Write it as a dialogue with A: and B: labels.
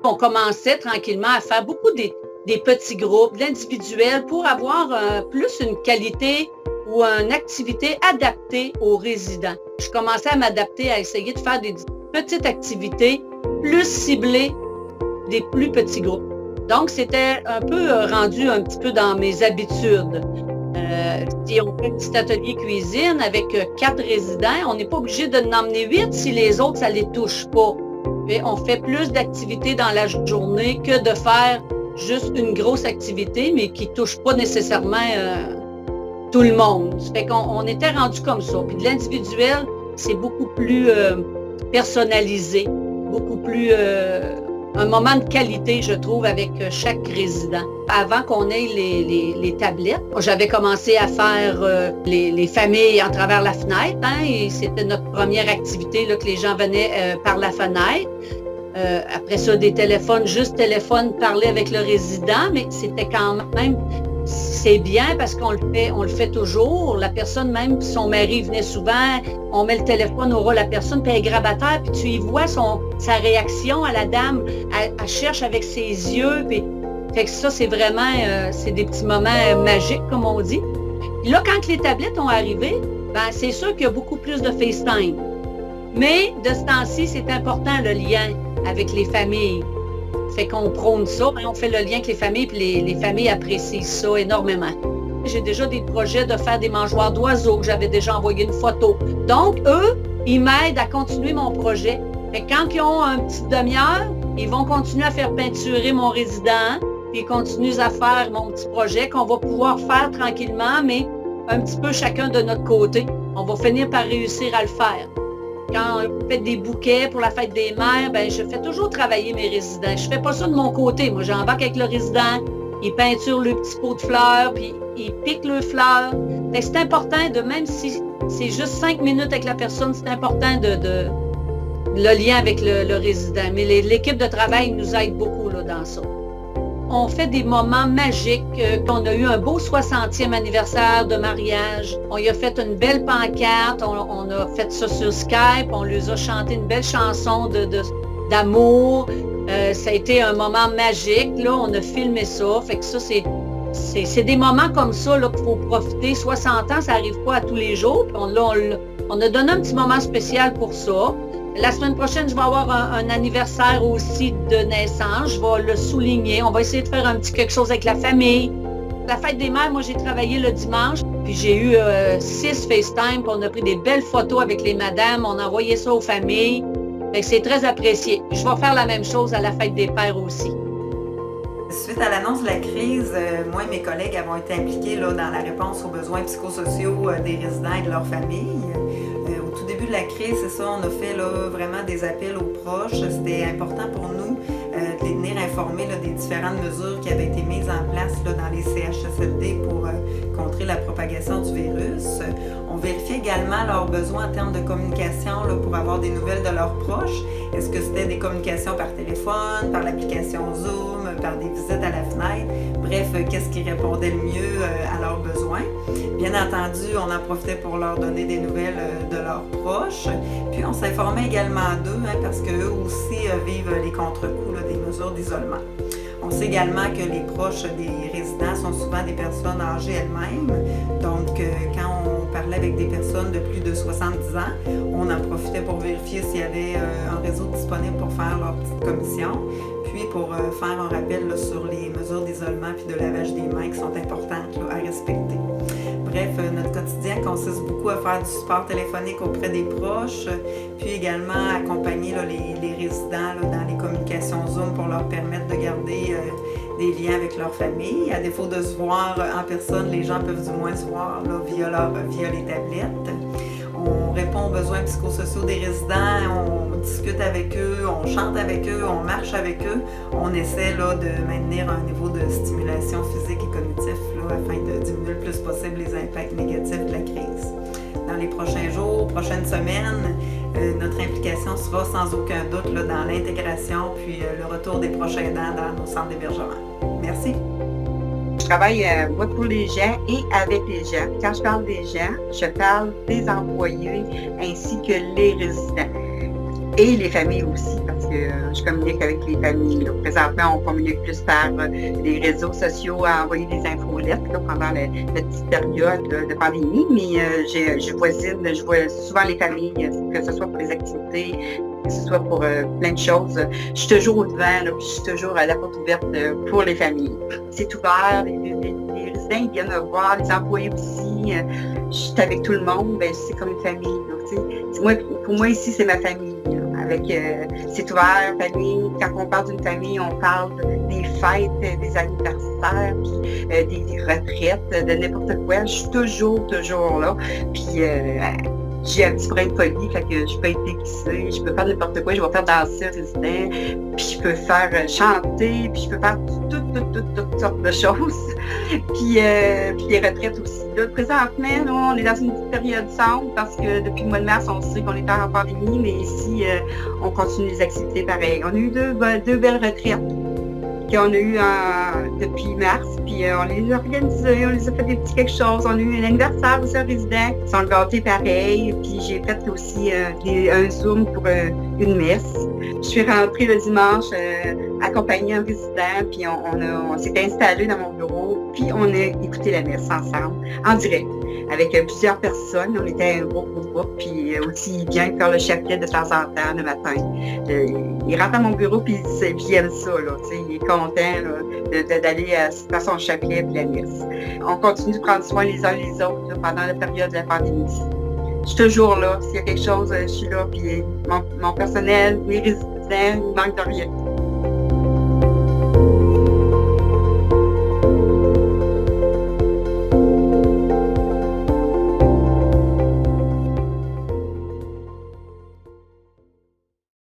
A: On commençait tranquillement à faire beaucoup des petits groupes, de l'individuel pour avoir plus une qualité ou une activité adaptée aux résidents. Je commençais à m'adapter, à essayer de faire des petites activités plus ciblées des plus petits groupes. Donc, c'était un peu rendu un petit peu dans mes habitudes. Si on fait un petit atelier cuisine avec 4 résidents, on n'est pas obligé de en emmener 8 si les autres, ça ne les touche pas. Et on fait plus d'activités dans la journée que de faire juste une grosse activité, mais qui ne touche pas nécessairement tout le monde. Ça fait qu'on était rendu comme ça. Puis de l'individuel, c'est beaucoup plus personnalisé, beaucoup plus un moment de qualité, je trouve, avec chaque résident. Avant qu'on ait les tablettes, j'avais commencé à faire les familles en travers la fenêtre, hein, et c'était notre première activité, là, que les gens venaient par la fenêtre. Après ça, des téléphones, juste téléphone, parler avec le résident, mais c'était quand même, c'est bien parce qu'on le fait toujours. La personne, même son mari venait souvent, on met le téléphone au ras de la personne, puis elle est grabataire, puis tu y vois sa réaction à la dame, elle cherche avec ses yeux, puis fait que ça, c'est vraiment, c'est des petits moments magiques, comme on dit. Puis là, quand les tablettes ont arrivé, ben c'est sûr qu'il y a beaucoup plus de FaceTime. Mais de ce temps-ci, c'est important le lien avec les familles. Fait qu'on prône ça, hein, on fait le lien avec les familles, puis les familles apprécient ça énormément. J'ai déjà des projets de faire des mangeoires d'oiseaux, que j'avais déjà envoyé une photo. Donc, eux, ils m'aident à continuer mon projet. Fait que quand ils ont une petite demi-heure, ils vont continuer à faire peinturer mon résident, puis ils continuent à faire mon petit projet qu'on va pouvoir faire tranquillement, mais un petit peu chacun de notre côté. On va finir par réussir à le faire. Quand on fait des bouquets pour la fête des mères, ben je fais toujours travailler mes résidents. Je ne fais pas ça de mon côté. Moi, j'embarque avec le résident, il peinture le petit pot de fleurs, puis il pique le fleurs. C'est important de, même si c'est juste 5 minutes avec la personne, c'est important de le lien avec le résident. Mais l'équipe de travail nous aide beaucoup là, dans ça. On fait des moments magiques. On a eu un beau 60e anniversaire de mariage. On y a fait une belle pancarte. On a fait ça sur Skype. On leur a chanté une belle chanson d'amour. Ça a été un moment magique. Là, on a filmé ça. Fait que ça, c'est des moments comme ça là, qu'il faut profiter. 60 ans, ça n'arrive pas à tous les jours. Puis on a donné un petit moment spécial pour ça. La semaine prochaine, je vais avoir un anniversaire aussi de naissance. Je vais le souligner. On va essayer de faire un petit quelque chose avec la famille. La fête des mères, moi, j'ai travaillé le dimanche. Puis j'ai eu 6 FaceTime. Puis on a pris des belles photos avec les madames. On a envoyé ça aux familles. Fait que c'est très apprécié. Je vais faire la même chose à la fête des pères aussi.
B: Suite à l'annonce de la crise, moi et mes collègues avons été impliqués là, dans la réponse aux besoins psychosociaux des résidents et de leurs familles. Au tout début de la crise, c'est ça, on a fait là, vraiment des appels aux proches. C'était important pour nous de les tenir informés là, des différentes mesures qui avaient été mises en place là, dans les CHSLD pour contrer la propagation du virus. On vérifiait également leurs besoins en termes de communication là, pour avoir des nouvelles de leurs proches. Est-ce que c'était des communications par téléphone, par l'application Zoom, par des visites à la fenêtre? Bref, qu'est-ce qui répondait le mieux à leurs besoins? Bien entendu, on en profitait pour leur donner des nouvelles de leurs proches. Puis on s'informait également d'eux, hein, parce qu'eux aussi vivent les contre-coups là, des mesures d'isolement. On sait également que les proches des résidents sont souvent des personnes âgées elles-mêmes. Donc, quand on parlait avec des personnes de plus de 70 ans, on en profitait pour vérifier s'il y avait un réseau disponible pour faire leur petite commission, puis pour faire un rappel là, sur les mesures d'isolement puis de lavage des mains qui sont importantes là, à respecter. Bref, notre quotidien consiste beaucoup à faire du support téléphonique auprès des proches, puis également à accompagner là, les résidents là, dans les communications Zoom pour leur permettre de garder des liens avec leur famille. À défaut de se voir en personne, les gens peuvent du moins se voir là, via les tablettes. On répond aux besoins psychosociaux des résidents, on discute avec eux, on chante avec eux, on marche avec eux. On essaie là, de maintenir un niveau de stimulation physique et cognitif là, afin de diminuer le plus possible les impacts négatifs de la crise. Dans les prochains jours, prochaines semaines, notre implication sera sans aucun doute là, dans l'intégration puis le retour des proches aidants dans nos centres d'hébergement. Merci.
C: Je travaille moi pour les gens et avec les gens. Quand je parle des gens, je parle des employés ainsi que les résidents. Et les familles aussi, parce que je communique avec les familles. Là. Présentement, on communique plus par les réseaux sociaux à envoyer des infolettes là, pendant la petite période de pandémie, mais je vois souvent les familles, que ce soit pour les activités, que ce soit pour plein de choses. Je suis toujours au devant, là, puis je suis toujours à la porte ouverte pour les familles. C'est ouvert, les résidents ils viennent me voir, les employés aussi. Je suis avec tout le monde, ben, c'est comme une famille. Là, pour moi, ici, c'est ma famille. Là. C'est ouvert, famille. Quand on parle d'une famille, on parle des fêtes, des anniversaires, puis des retraites, de n'importe quoi. Je suis toujours là. Puis j'ai un petit brin de folie, fait que je peux être déguisée, je peux faire n'importe quoi, je vais faire danser un résident, puis je peux faire chanter, puis je peux faire toutes sortes de choses. Puis les retraites aussi. Là, présentement, là, on est dans une petite période sombre parce que depuis le mois de mars, on sait qu'on est en pandémie, mais ici, on continue les activités pareilles. On a eu deux belles retraites qu'on a eu depuis mars, puis on les a organisées, on les a fait des petits quelque chose. On a eu un anniversaire aussi un résident, ils sont gâtés pareil, puis j'ai fait aussi un Zoom pour une messe. Je suis rentrée le dimanche accompagnée un résident, puis on s'est installé dans mon bureau, puis on a écouté la messe ensemble, en direct, avec plusieurs personnes. On était un gros groupe, puis aussi il vient faire le chapelet de temps en temps le matin. Il rentre à mon bureau, puis il aime ça, là, il est content là, d'aller faire son chapelet et la messe. On continue de prendre soin les uns les autres là, pendant la période de la pandémie. Je suis toujours là. S'il y a quelque chose, je suis là. Puis mon personnel, mes résidents, il ne manque de rien.